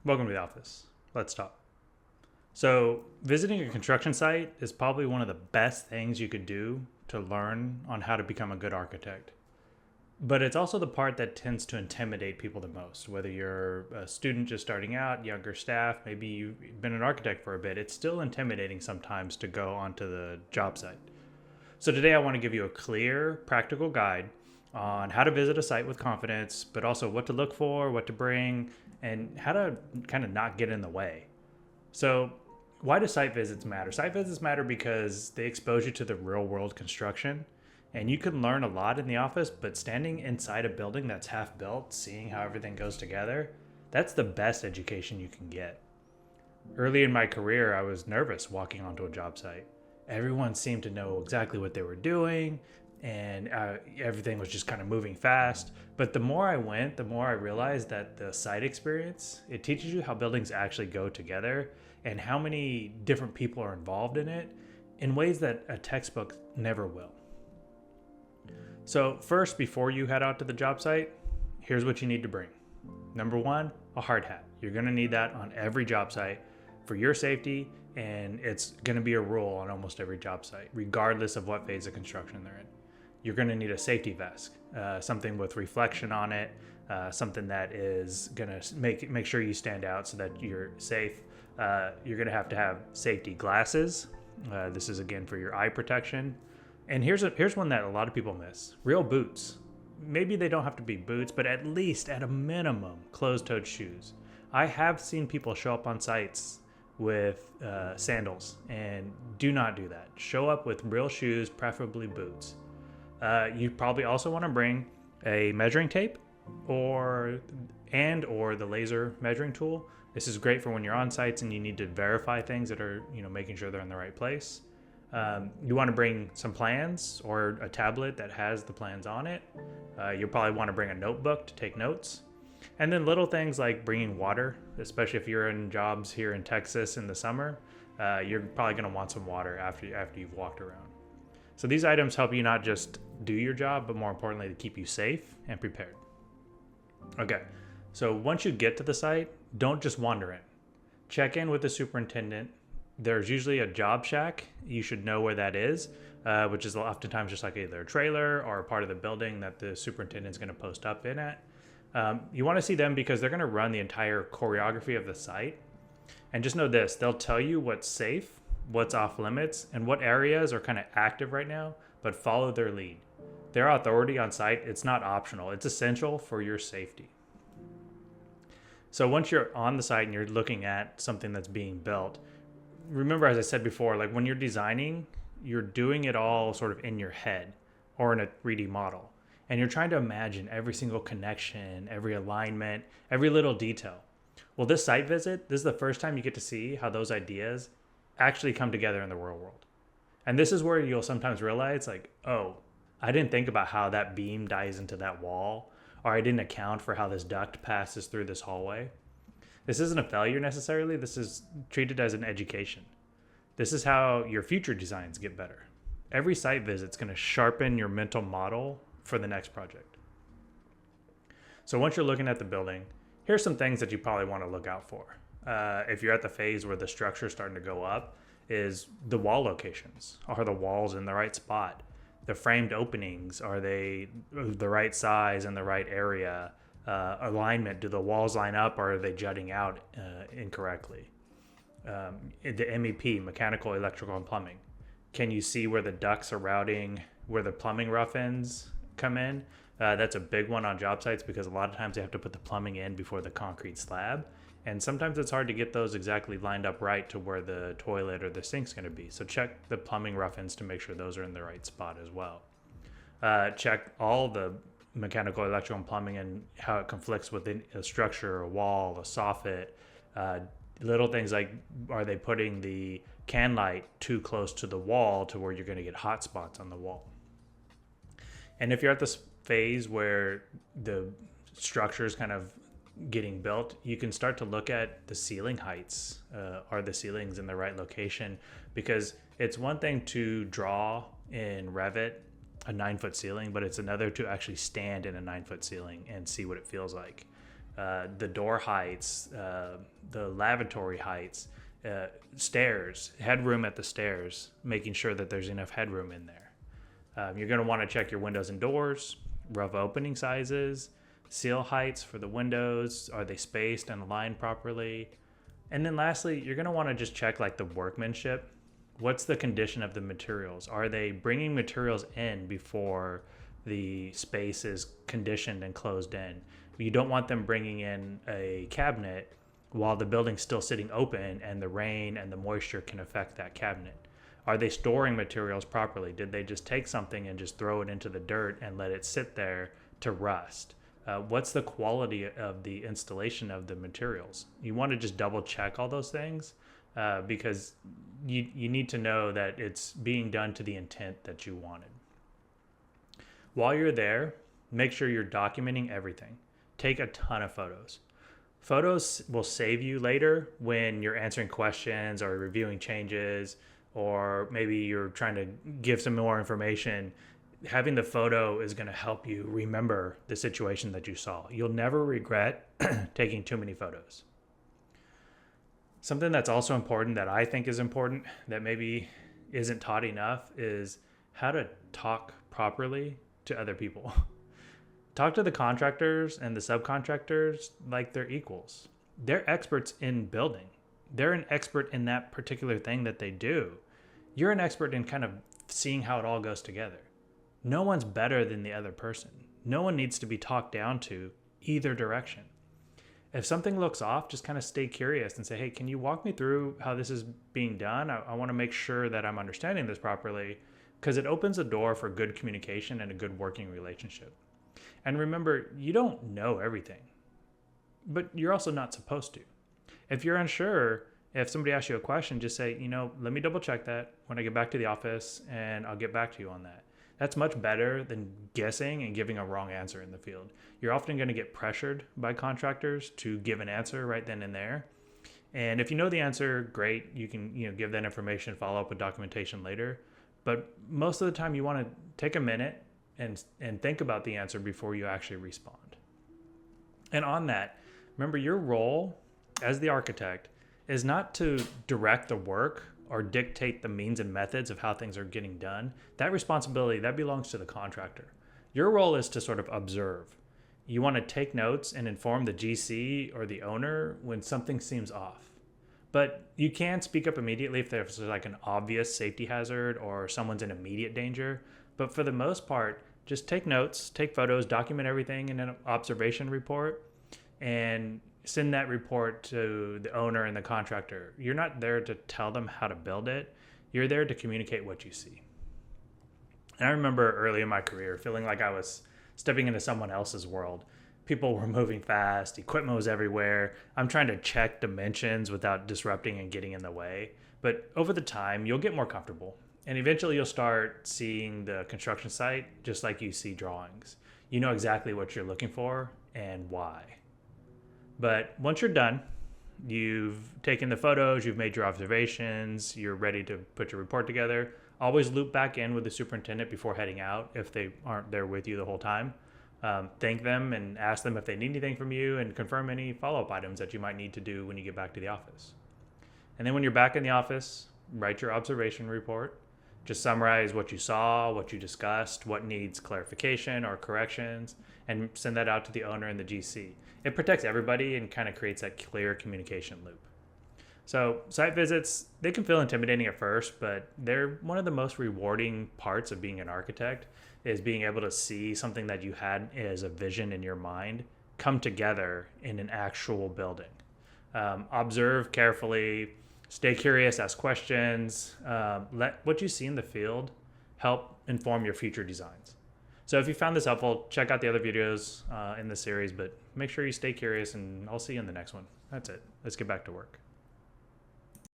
Welcome to the office. Let's talk. So, visiting a construction site is probably one of the best things you could do to learn on how to become a good architect. But it's also the part that tends to intimidate people the most. Whether you're a student just starting out, younger staff, maybe you've been an architect for a bit, it's still intimidating sometimes to go onto the job site. So, today I want to give you a clear, practical guide on how to visit a site with confidence, but also what to look for, what to bring, and how to kind of not get in the way. So, why do site visits matter? Site visits matter because they expose you to the real world construction. And you can learn a lot in the office, but standing inside a building that's half built, seeing how everything goes together, that's the best education you can get. Early in my career, I was nervous walking onto a job site. Everyone seemed to know exactly what they were doing, and everything was just kind of moving fast. But the more I went, the more I realized that the site experience, it teaches you how buildings actually go together and how many different people are involved in it in ways that a textbook never will. So first, before you head out to the job site, here's what you need to bring. Number one, a hard hat. You're going to need that on every job site for your safety, and it's going to be a rule on almost every job site, regardless of what phase of construction they're in. You're going to need a safety vest, something with reflection on it, something that is going to make sure you stand out so that you're safe. You're going to have safety glasses. This is again for your eye protection. And here's one that a lot of people miss: real boots. Maybe they don't have to be boots, but at least at a minimum, closed-toed shoes. I have seen people show up on sites with sandals, and do not do that. Show up with real shoes, preferably boots. You probably also want to bring a measuring tape or the laser measuring tool. This is great for when you're on sites and you need to verify things that are, making sure they're in the right place. You want to bring some plans or a tablet that has the plans on it. You'll probably want to bring a notebook to take notes. And then little things like bringing water, especially if you're in jobs here in Texas in the summer, you're probably going to want some water after you've walked around. So these items help you not just do your job, but more importantly, to keep you safe and prepared. Okay, so once you get to the site, don't just wander in. Check in with the superintendent. There's usually a job shack. You should know where that is, which is oftentimes just like either a trailer or a part of the building that the superintendent's going to post up in at. You want to see them because they're going to run the entire choreography of the site. And just know this, they'll tell you what's safe, what's off limits, and what areas are kind of active right now, but follow their lead. Their authority on site, it's not optional. It's essential for your safety. So once you're on the site and you're looking at something that's being built, remember, as I said before, like when you're designing, you're doing it all sort of in your head or in a 3D model. And you're trying to imagine every single connection, every alignment, every little detail. Well, this site visit, this is the first time you get to see how those ideas actually come together in the real world. And this is where you'll sometimes realize, like, oh, I didn't think about how that beam dies into that wall, or I didn't account for how this duct passes through this hallway. This isn't a failure necessarily. This is treated as an education. This is how your future designs get better. Every site visit is going to sharpen your mental model for the next project. So once you're looking at the building, here's some things that you probably want to look out for. If you're at the phase where the structure is starting to go up, is the wall locations. Are the walls in the right spot? The framed openings, are they the right size and the right area? Alignment, do the walls line up or are they jutting out incorrectly? The MEP, mechanical, electrical, and plumbing. Can you see where the ducts are routing, where the plumbing rough ends come in? That's a big one on job sites because a lot of times they have to put the plumbing in before the concrete slab. And sometimes it's hard to get those exactly lined up right to where the toilet or the sink's going to be. So check the plumbing rough ends to make sure those are in the right spot as well. Check all the mechanical, electrical, and plumbing and how it conflicts with a structure, a wall, a soffit. Little things like, are they putting the can light too close to the wall to where you're going to get hot spots on the wall? And if you're at this phase where the structure is kind of getting built, you can start to look at the ceiling heights. Are the ceilings in the right location? Because it's one thing to draw in Revit a 9-foot ceiling, but it's another to actually stand in a 9-foot ceiling and see what it feels like. the door heights, the lavatory heights, stairs, headroom at the stairs, making sure that there's enough headroom in there. You're going to want to check your windows and doors, rough opening sizes, seal heights for the windows. Are they spaced and aligned properly? And then lastly, you're going to want to just check like the workmanship. What's the condition of the materials? Are they bringing materials in before the space is conditioned and closed in? You don't want them bringing in a cabinet while the building's still sitting open and the rain and the moisture can affect that cabinet. Are they storing materials properly? Did they just take something and just throw it into the dirt and let it sit there to rust? What's the quality of the installation of the materials? You want to just double check all those things because you need to know that it's being done to the intent that you wanted. While you're there, make sure you're documenting everything. Take a ton of photos. Photos will save you later when you're answering questions or reviewing changes, or maybe you're trying to give some more information. Having the photo is going to help you remember the situation that you saw. You'll never regret taking too many photos. Something that's also important that I think is important that maybe isn't taught enough is how to talk properly to other people. Talk to the contractors and the subcontractors like they're equals. They're experts in building. They're an expert in that particular thing that they do. You're an expert in kind of seeing how it all goes together. No one's better than the other person. No one needs to be talked down to either direction. If something looks off, just kind of stay curious and say, hey, can you walk me through how this is being done? I want to make sure that I'm understanding this properly, because it opens the door for good communication and a good working relationship. And remember, you don't know everything, but you're also not supposed to. If you're unsure, if somebody asks you a question, just say, let me double check that when I get back to the office and I'll get back to you on that. That's much better than guessing and giving a wrong answer in the field. You're often going to get pressured by contractors to give an answer right then and there. And if you know the answer, great. You can give that information, follow up with documentation later. But most of the time you want to take a minute and think about the answer before you actually respond. And on that, remember your role as the architect is not to direct the work or dictate the means and methods of how things are getting done. That responsibility, that belongs to the contractor. Your role is to sort of observe. You want to take notes and inform the GC or the owner when something seems off. But you can speak up immediately if there's like an obvious safety hazard or someone's in immediate danger. But for the most part, just take notes, take photos, document everything in an observation report, and send that report to the owner and the contractor. You're not there to tell them how to build it. You're there to communicate what you see. And I remember early in my career feeling like I was stepping into someone else's world. People were moving fast, equipment was everywhere. I'm trying to check dimensions without disrupting and getting in the way. But over the time, you'll get more comfortable. And eventually you'll start seeing the construction site just like you see drawings. You know exactly what you're looking for and why. But once you're done, you've taken the photos, you've made your observations, you're ready to put your report together. Always loop back in with the superintendent before heading out if they aren't there with you the whole time. Thank them and ask them if they need anything from you and confirm any follow-up items that you might need to do when you get back to the office. And then when you're back in the office, write your observation report. Just summarize what you saw, what you discussed, what needs clarification or corrections, and send that out to the owner and the GC. It protects everybody and kind of creates that clear communication loop. So site visits, they can feel intimidating at first, but they're one of the most rewarding parts of being an architect is being able to see something that you had as a vision in your mind come together in an actual building. Observe carefully, stay curious, ask questions, let what you see in the field help inform your future designs. So if you found this helpful, check out the other videos in the series, but make sure you stay curious and I'll see you in the next one. That's it. Let's get back to work.